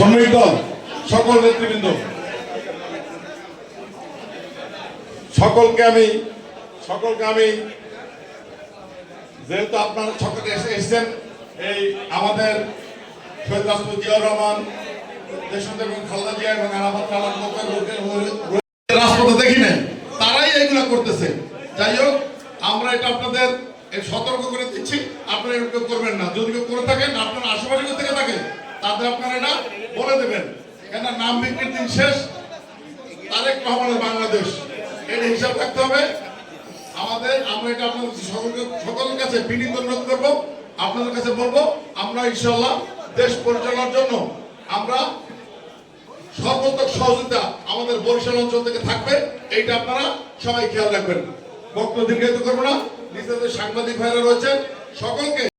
শ্রমিক দল সকল নেতৃবৃন্দ সকলকে আমি যেহেতু আপনারা সকলে এসেছেন এই আমাদের শহীদ রাষ্ট্রপতি জিয়াউর রহমান দেশনেত্রী খালেদা জিয়া এবং আরাফাত রাষ্ট্রপতি দেখি নাই, তারাই এইগুলা করতেছে। যাই হোক, আমরা এটা আপনাদের সতর্ক করে দিচ্ছি, আপনারা এগুলো করবেন না। যদি কেউ করে থাকেন, আপনারা আশেপাশে থেকে থাকেন, তাদের আপনারা এটা বলে দেবেন, কেন নাম বিক্রির দিন শেষ। তারেক রহমানের বাংলাদেশ, এটা হিসাব রাখতে হবে আমাদের। আমরা এটা আপনাদের সকলের কাছে বিনীত অনুরোধ করবো, আপনাদের কাছে বলবো, আমরা ইনশাল্লাহ দেশ পরিচালনার জন্য আমরা সর্বোত্তম সহযোগিতা আমাদের বরিশাল অঞ্চল থেকে থাকবে, এইটা আপনারা সবাই খেয়াল রাখবেন। বক্তব্য দীর্ঘায়িত করবো না, নিজেদের সাংবাদিক ভাইরা রয়েছেন সকলকে